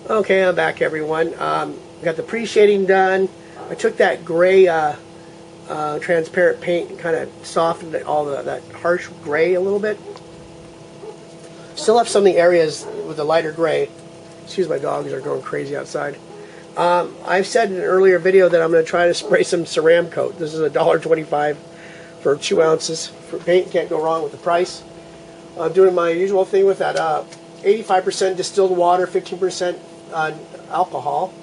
Okay, I'm back, everyone. Got the pre-shading done. I took that gray transparent paint and kind of softened all that harsh gray a little bit. Still have some of the areas with the lighter gray. Excuse my dogs are going crazy outside. I've said in an earlier video that I'm going to try to spray some Ceramcoat. This is $1.25 for 2 ounces. For paint, can't go wrong with the price. I'm doing my usual thing with that 85% distilled water, 15% alcohol.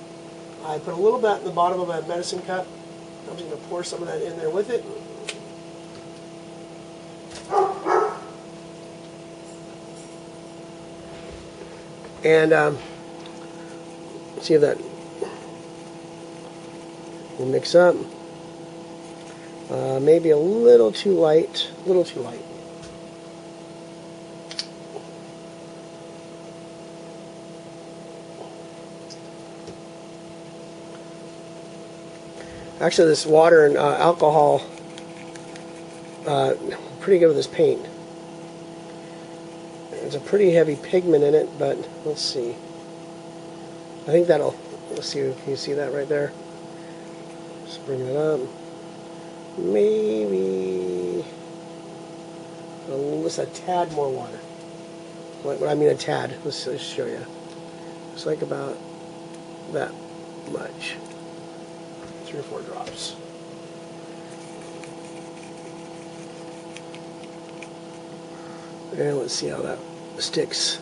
I put a little bit in the bottom of my medicine cup. I'm just going to pour some of that in there with it. And see if that will mix up. Maybe a little too light. A little too light. Actually, this water and alcohol, pretty good with this paint. There's a pretty heavy pigment in it, but let's see. I think that'll, let's see, can you see that right there? Just bring it up. Maybe just a tad more water. What I mean a tad, let's show you. It's like about that much. 3 or 4 drops. And let's see how that sticks.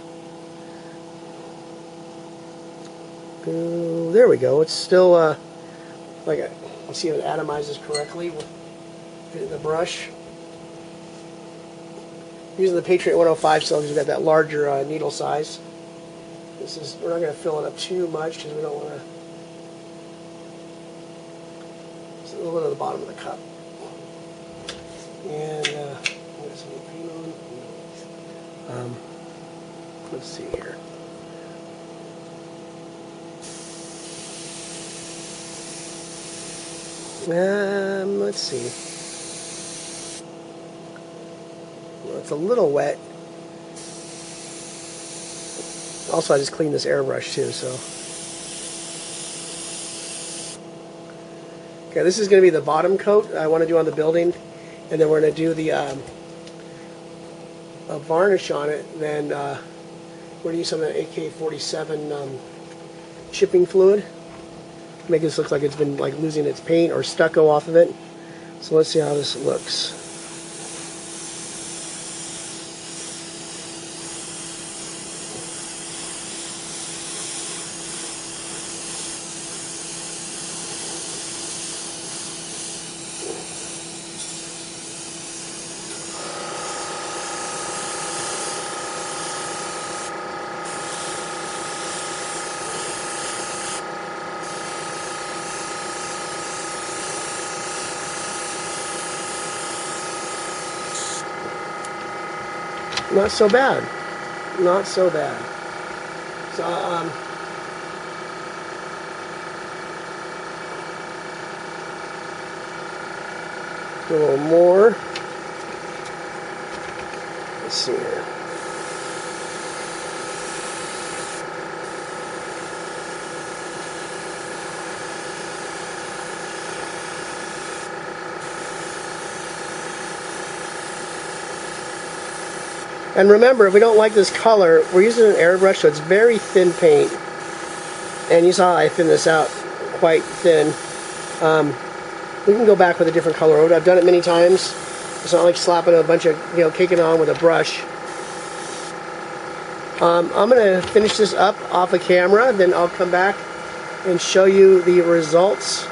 There we go. It's still like you see it atomizes correctly with the brush. Using the Patriot 105 so we've got that larger needle size. This is, we're not going to fill it up too much because we don't want to. Just a little bit at the bottom of the cup. And get some paint on. Let's see here. Let's see. Well, it's a little wet. Also, I just cleaned this airbrush too, so. Okay, this is going to be the bottom coat I want to do on the building, and then we're going to do the a varnish on it. Then we're going to use some of the AK-47 chipping fluid. Make this look like it's been like losing its paint or stucco off of it. So let's see how this looks. Not so bad. Not so bad. So, a little more. Let's see here. And remember, if we don't like this color, we're using an airbrush, so it's very thin paint. And you saw I thinned this out quite thin. We can go back with a different color. I've done it many times. It's not like slapping a bunch of, caking on with a brush. I'm going to finish this up off of camera, then I'll come back and show you the results.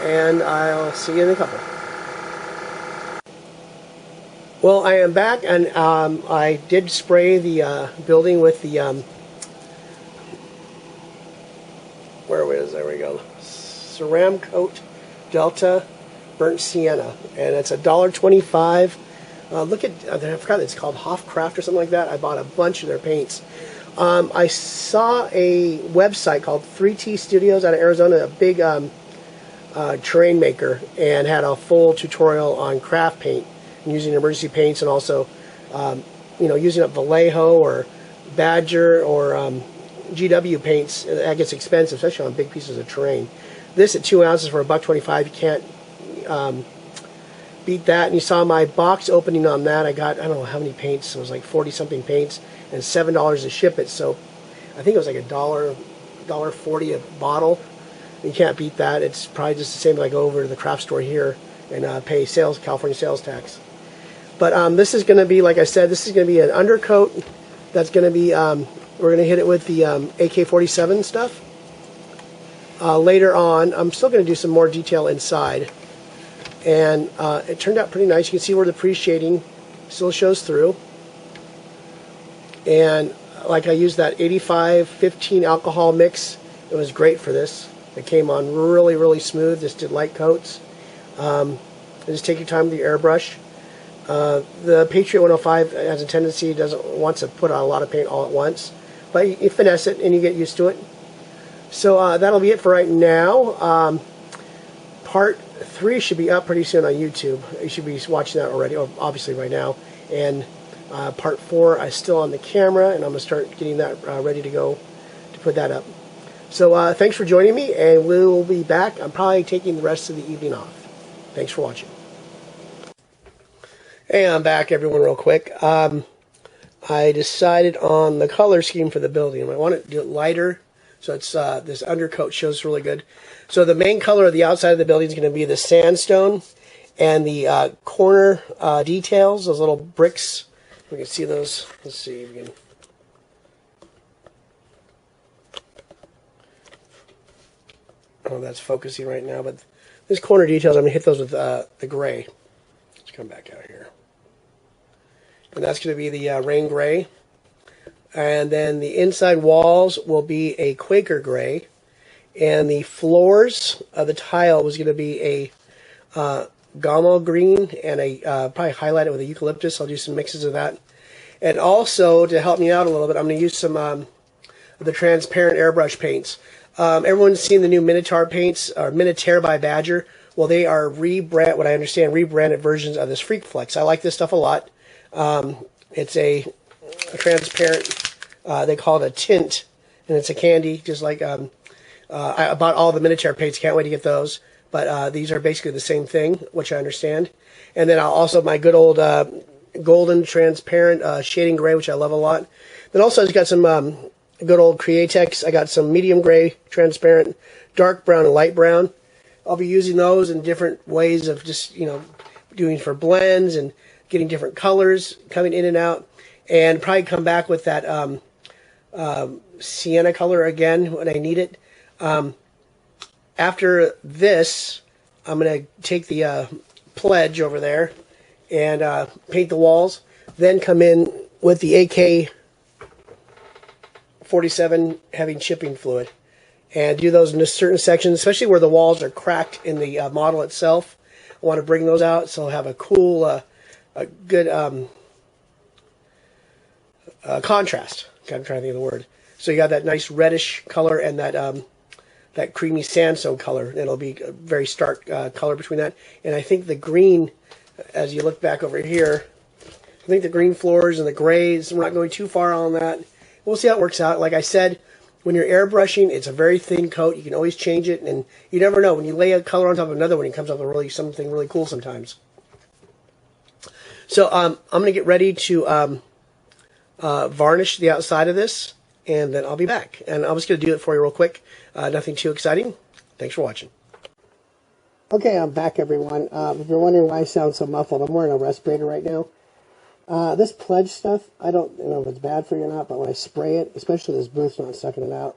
And I'll see you in a couple. Well, I am back, and I did spray the building with the, there we go, Ceramcoat Delta Burnt Sienna, and it's $1.25. Look at, I forgot it's called Hofcraft or something like that. I bought a bunch of their paints. I saw a website called 3T Studios out of Arizona, a big terrain maker, and had a full tutorial on craft paint. Using emergency paints, and also, using up Vallejo or Badger or GW paints, that gets expensive, especially on big pieces of terrain. This at 2 ounces for $1.25, you can't beat that. And you saw my box opening on that. I got, I don't know how many paints. It was like 40 something paints and $7 to ship it. So I think it was like $1.40 a bottle. You can't beat that. It's probably just the same like go over to the craft store here and pay California sales tax. But this is going to be, like I said, this is going to be an undercoat that's going to be, we're going to hit it with the AK-47 stuff. Later on, I'm still going to do some more detail inside. And it turned out pretty nice. You can see where the pre-shading still shows through. And like I used that 85-15 alcohol mix. It was great for this. It came on really, really smooth. Just did light coats. Just take your time with your airbrush. The Patriot 105 has a tendency, wants to put on a lot of paint all at once. But you finesse it and you get used to it. So that'll be it for right now. Part 3 should be up pretty soon on YouTube. You should be watching that already, obviously right now. And part 4 is still on the camera, and I'm going to start getting that ready to go to put that up. So thanks for joining me, and we'll be back. I'm probably taking the rest of the evening off. Thanks for watching. Hey, I'm back, everyone, real quick. I decided on the color scheme for the building. I want to do it lighter, so it's this undercoat shows really good. So the main color of the outside of the building is going to be the sandstone, and the corner details, those little bricks. We can see those. Let's see if we can. Oh, that's focusing right now, but this corner details, I'm going to hit those with the gray. Let's come back out here. And that's going to be the rain gray. And then the inside walls will be a Quaker gray. And the floors of the tile was going to be a Gamo green and probably highlight it with a eucalyptus. I'll do some mixes of that. And also, to help me out a little bit, I'm going to use some of the transparent airbrush paints. Everyone's seen the new Minotaur paints, or Minotaur by Badger. Well, they are what I understand, rebranded versions of this Freak Flex. I like this stuff a lot. It's a transparent, they call it a tint, and it's a candy, just like, I bought all the Minotaur paints, can't wait to get those. But these are basically the same thing, which I understand. And then also my good old golden transparent shading gray, which I love a lot. Then also I've got some good old Createx. I got some medium gray, transparent, dark brown, and light brown. I'll be using those in different ways of just, doing for blends and getting different colors coming in and out. And probably come back with that sienna color again when I need it. After this, I'm going to take the pledge over there and paint the walls. Then come in with the AK-47 having chipping fluid. And do those in certain sections, especially where the walls are cracked in the model itself. I want to bring those out so I'll have a cool, a good contrast. I'm trying to think of the word. So you got that nice reddish color and that creamy sandstone color. It'll be a very stark color between that. And I think the green, as you look back over here, I think the green floors and the grays, we're not going too far on that. We'll see how it works out. Like I said, when you're airbrushing, it's a very thin coat. You can always change it, and you never know. When you lay a color on top of another one, it comes up with something really cool sometimes. So I'm going to get ready to varnish the outside of this, and then I'll be back. And I'm just going to do it for you real quick. Nothing too exciting. Thanks for watching. Okay, I'm back, everyone. If you're wondering why I sound so muffled, I'm wearing a respirator right now. This pledge stuff, I don't know if it's bad for you or not, but when I spray it, especially this booth's not sucking it out,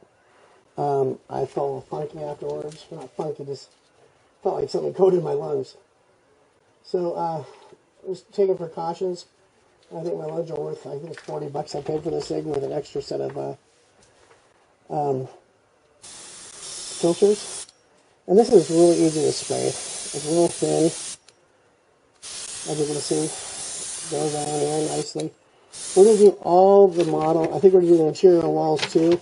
I felt a little funky afterwards. Not funky, just felt like something coated my lungs. So, just taking precautions. I think my lungs are worth, I think it's $40 I paid for this thing with an extra set of filters. And this is really easy to spray. It's real thin, as you can see. Goes on there nicely. We're going to do all the model. I think we're going to do the interior walls too.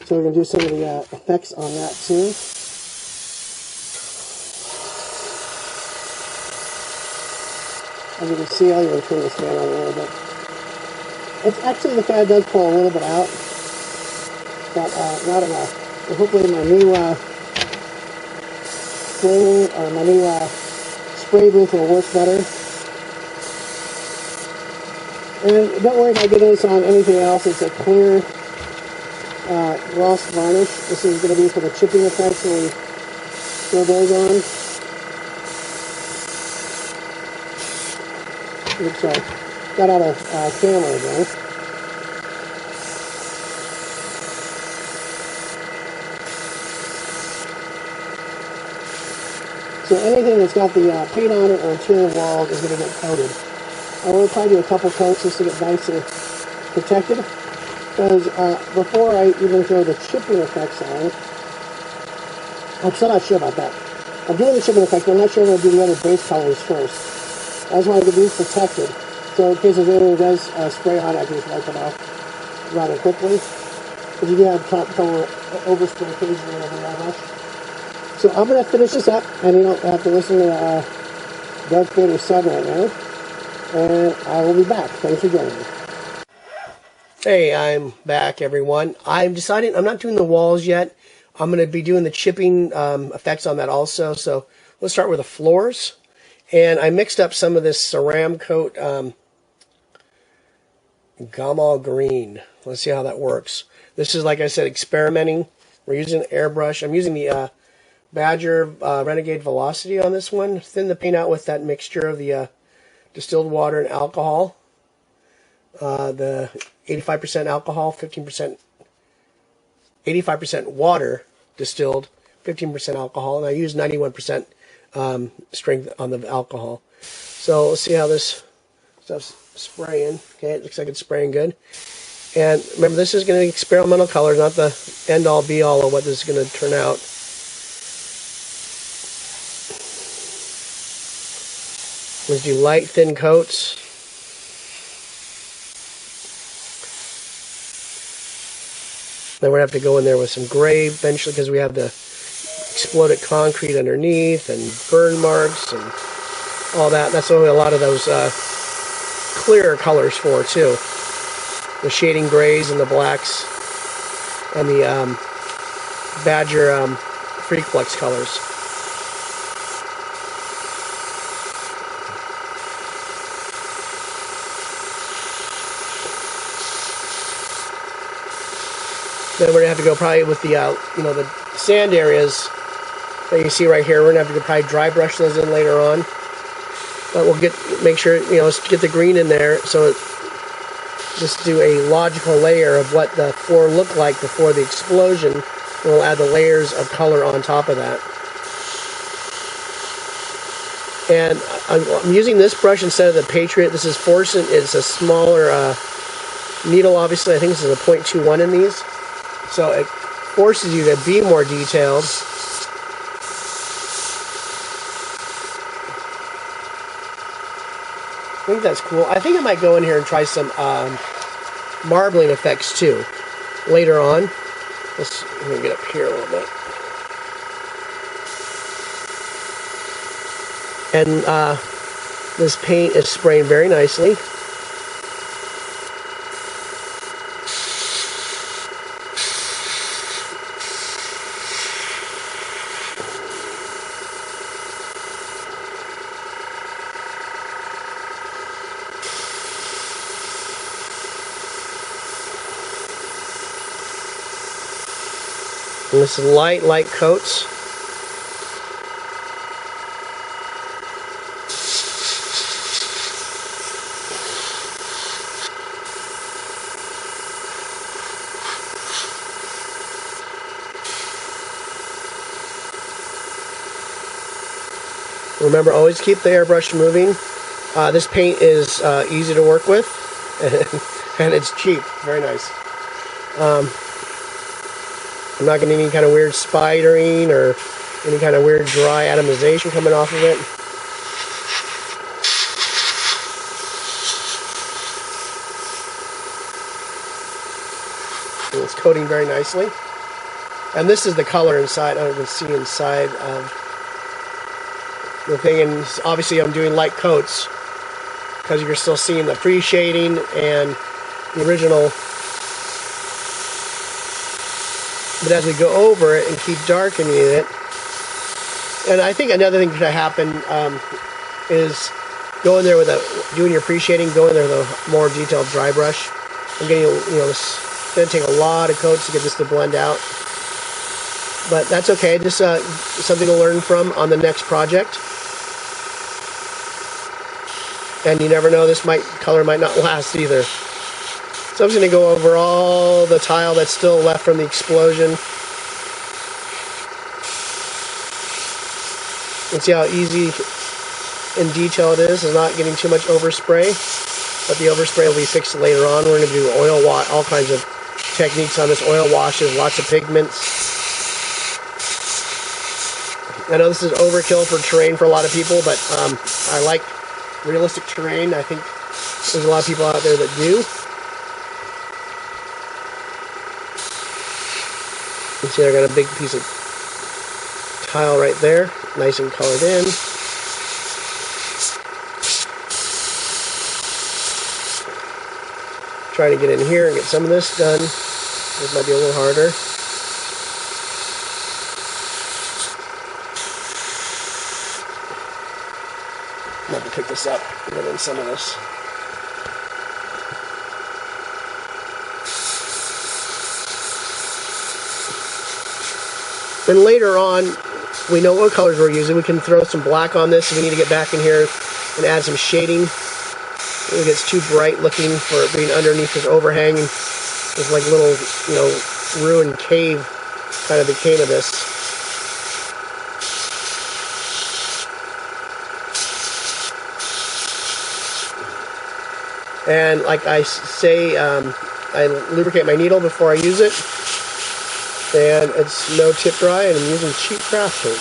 So we're going to do some of the effects on that too. As you can see, I'll even turn this fan on a little bit. It's actually, the fan does pull a little bit out. got a lot of, hopefully my new spraying, or my new spray booth will work better. And don't worry if I get this on anything else. It's a clear gloss varnish. This is going to be for the chipping effects when we throw those on. Oops, sorry. Got out of camera again. So anything that's got the paint on it or interior wall is going to get coated. I will probably do a couple coats just to get nice and protected. Because before I even throw the chipping effects on, I'm still not sure about that. I'm doing the chipping effect, but I'm not sure I'm going to do the other base colors first. I just want to get these protected. So in case if anything does spray on, I can just wipe it off rather quickly. Because you do have color overspray occasionally over the airbrush. So I'm going to finish this up, and you don't have to listen to Darth Vader's son right now. And I will be back. Thanks for joining me. Hey, I'm back, everyone. I'm deciding I'm not doing the walls yet. I'm going to be doing the chipping effects on that also. So let's start with the floors. And I mixed up some of this Ceramcoat Gamal Green. Let's see how that works. This is, like I said, experimenting. We're using an airbrush. I'm using the Badger Renegade Velocity on this one. Thin the paint out with that mixture of the distilled water and alcohol. The 85% alcohol, 15%, 85% water distilled, 15% alcohol, and I use 91% strength on the alcohol. So let's see how this stuff's spraying. Okay, it looks like it's spraying good. And remember, this is going to be experimental colors, not the end-all be-all of what this is going to turn out. Let's do light, thin coats. Then we're going to have to go in there with some gray eventually because we have the exploded concrete underneath and burn marks and all that. That's what a lot of those clearer colors for, too. The shading grays and the blacks and the Badger Freakflex colors. Then we're going to have to go probably with the, the sand areas that you see right here. We're going to have to probably dry brush those in later on. But we'll make sure, let's get the green in there. So just do a logical layer of what the floor looked like before the explosion. And we'll add the layers of color on top of that. And I'm using this brush instead of the Patriot. This is Forcing. It's a smaller needle, obviously. I think this is a 0.21 in these. So it forces you to be more detailed. I think that's cool. I think I might go in here and try some marbling effects too later on. Let me get up here a little bit. And this paint is spraying very nicely. And this is light coats. Remember, always keep the airbrush moving. This paint is easy to work with, and it's cheap. Very nice. I'm not getting any kind of weird spidering or any kind of weird dry atomization coming off of it. And it's coating very nicely. And this is the color inside. I don't even see inside of the thing. And obviously I'm doing light coats because you're still seeing the pre-shading and the original But as we go over it and keep darkening it, and I think another thing that happened is go in there with doing your pre-shading, go in there with a more detailed dry brush. I'm getting, it's going to take a lot of coats to get this to blend out. But that's okay, just something to learn from on the next project. And you never know, this color might not last either. So I'm just going to go over all the tile that's still left from the explosion. And see how easy in detail it is. It's not getting too much overspray. But the overspray will be fixed later on. We're going to do oil wash, all kinds of techniques on this. Oil washes, lots of pigments. I know this is overkill for terrain for a lot of people, but I like realistic terrain. I think there's a lot of people out there that do. You see I got a big piece of tile right there, nice and colored in. Trying to get in here and get some of this done. This might be a little harder. I'm going to pick this up and get in some of this. Then later on, we know what colors we're using. We can throw some black on this if we need to get back in here and add some shading. It gets too bright looking for it being underneath this overhang. There's like little, ruined cave kind of became of this. And like I say, I lubricate my needle before I use it. And it's no tip dry, and I'm using cheap craft paint.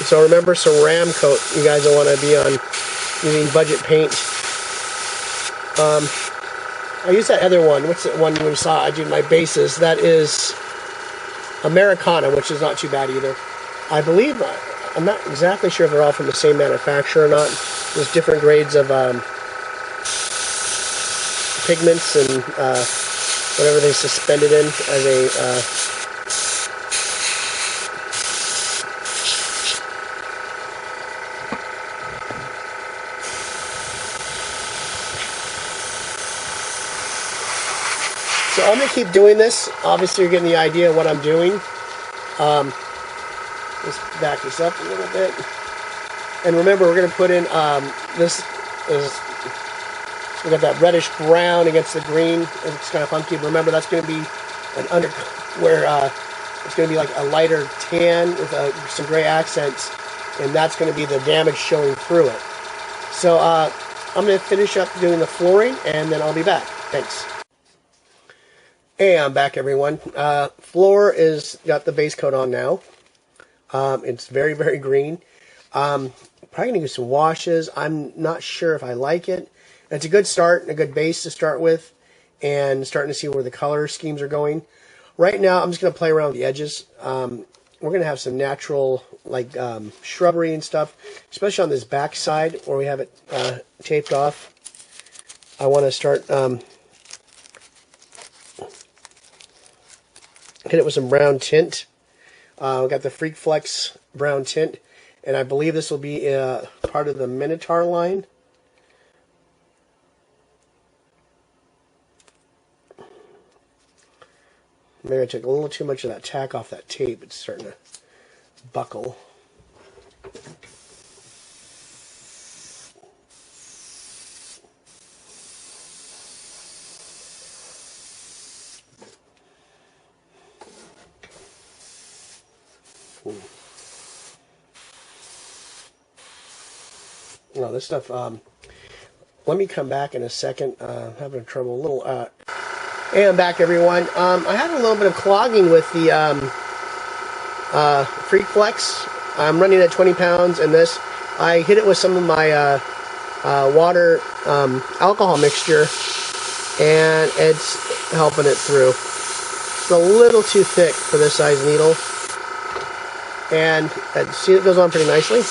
So remember Ceramcoat, you guys don't want to be on using budget paint. I use that other one. What's that one we saw? I do my bases. That is Americana, which is not too bad either. I believe, I'm not exactly sure if they're all from the same manufacturer or not. There's different grades of pigments and whatever they suspended in as a So I'm going to keep doing this. Obviously, you're getting the idea of what I'm doing. Let's back this up a little bit. And remember, we're going to put in this is, we got that reddish brown against the green. It's kind of funky. But remember, that's going to be an under where it's going to be like a lighter tan with some gray accents, and that's going to be the damage showing through it. So I'm going to finish up doing the flooring, and then I'll be back. Thanks. Hey, I'm back, everyone. Floor is got the base coat on now. It's very, very green. Probably going to do some washes. I'm not sure if I like it. It's a good start, a good base to start with, and starting to see where the color schemes are going. Right now, I'm just going to play around with the edges. We're going to have some natural, like shrubbery and stuff, especially on this back side where we have it taped off. I want to start hit it with some brown tint. We got the Freak Flex brown tint, and I believe this will be part of the Minotaur line. Maybe I took a little too much of that tack off that tape. It's starting to buckle. No, this stuff, let me come back in a second. I'm having trouble a little. Hey, I'm back, everyone. I had a little bit of clogging with the Freak Flex. I'm running at 20 pounds, and this, I hit it with some of my water alcohol mixture, and it's helping it through. It's a little too thick for this size needle, and see, it goes on pretty nicely.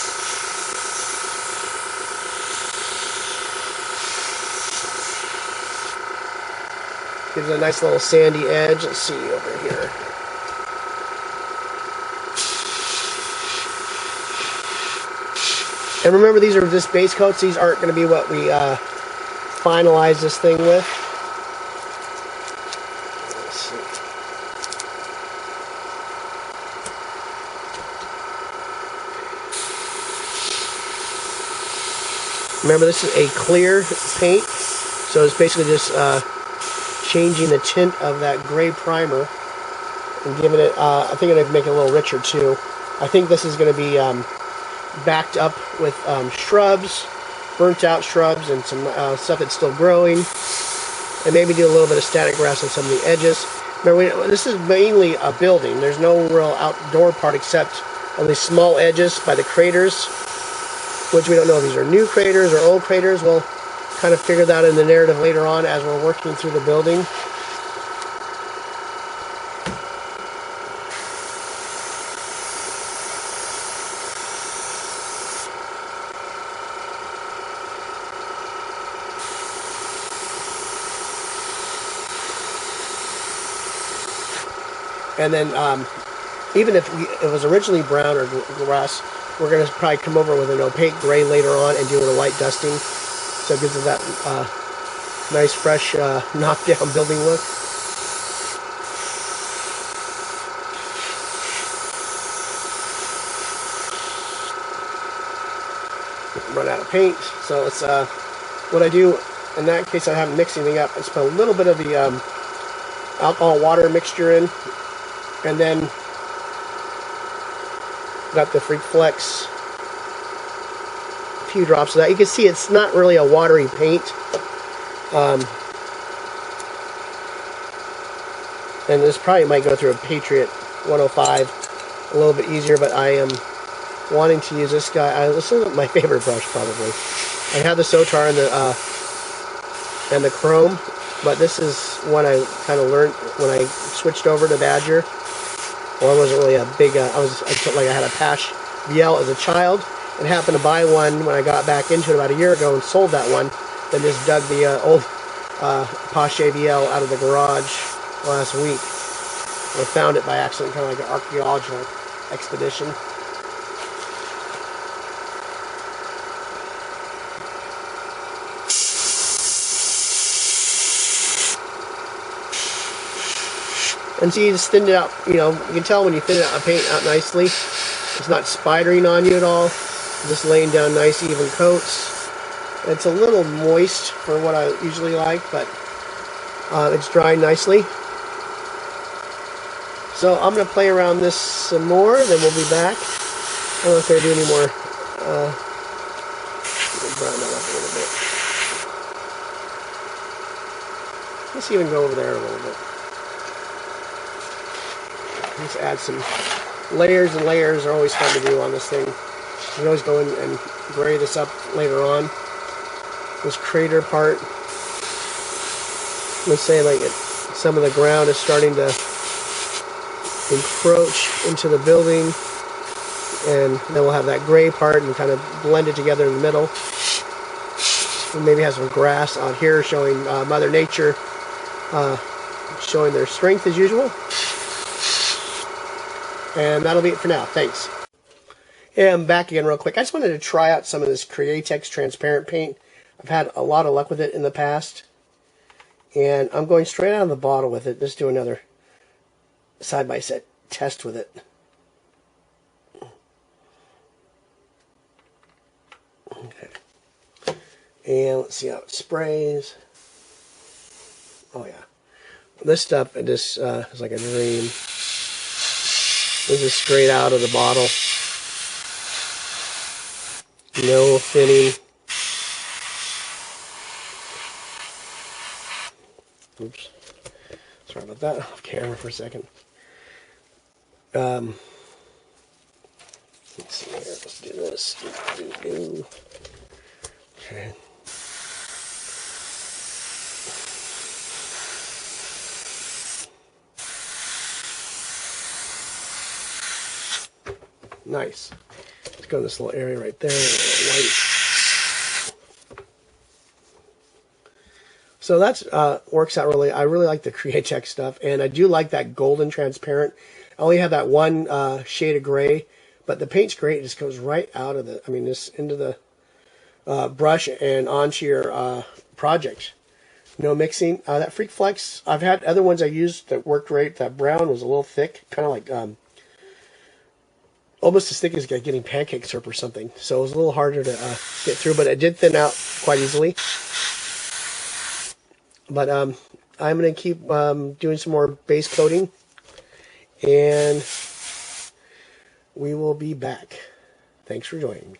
Gives it a nice little sandy edge. Let's see over here. And remember, these are just base coats. These aren't going to be what we finalize this thing with. Let's see. Remember, this is a clear paint, so it's basically just changing the tint of that gray primer and giving it, I think it'll make it a little richer too. I think this is going to be backed up with shrubs, burnt out shrubs, and some stuff that's still growing, and maybe do a little bit of static grass on some of the edges. Remember, this is mainly a building. There's no real outdoor part except on these small edges by the craters, which we don't know if these are new craters or old craters. We'll kind of figure that in the narrative later on as we're working through the building. And then even if it was originally brown or grass, we're going to probably come over with an opaque gray later on and do a light dusting. So it gives it that nice, fresh, knockdown building look. Run out of paint. So it's what I do in that case, I haven't mixed anything up. I just put a little bit of the alcohol water mixture in. And then got the Freak Flex, a few drops of that. You can see it's not really a watery paint. And this probably might go through a Patriot 105 a little bit easier, but I am wanting to use this guy. This is my favorite brush, probably. I have the Sotar and the Chrome, but this is one I kind of learned when I switched over to Badger. Well, I wasn't really a big, I felt like I had a Pash VL as a child, and happened to buy one when I got back into it about a year ago and sold that one. Then just dug the old Pache VL out of the garage last week. I found it by accident, kind of like an archaeological expedition. And so you just thin it out, you know, you can tell when you thin it out, paint out nicely. It's not spidering on you at all. Just laying down nice even coats. It's a little moist for what I usually like, but it's drying nicely. So I'm going to play around this some more, then we'll be back. I don't know if I do any more. Brown that up a little bit. Let's even go over there a little bit. Let's add some layers, and layers are always fun to do on this thing. You can always go in and gray this up later on. This crater part, let's say like some of the ground is starting to encroach into the building, and then we'll have that gray part and kind of blend it together in the middle. We'll maybe have some grass out here showing Mother Nature showing their strength as usual. And that'll be it for now. Thanks. Yeah, I'm back again real quick. I just wanted to try out some of this Createx transparent paint. I've had a lot of luck with it in the past. And I'm going straight out of the bottle with it. Let's do another side-by-side test with it. Okay. And let's see how it sprays. Oh, yeah. This stuff, it just is like a dream. This is straight out of the bottle. No thinning. Oops. Sorry about that. Off camera for a second. Let's see here. Let's do this. Okay. Nice. Let's go to this little area right there. White. So that's works out really. I really like the Createx stuff, and I do like that golden transparent. I only have that one shade of gray, but the paint's great. It just goes right out of the. I mean, this into the brush and onto your project. No mixing. That Freak Flex. I've had other ones I used that worked great. That brown was a little thick, kind of like almost as thick as getting pancake syrup or something. So it was a little harder to get through, but it did thin out quite easily. But I'm going to keep doing some more base coating, and we will be back. Thanks for joining me.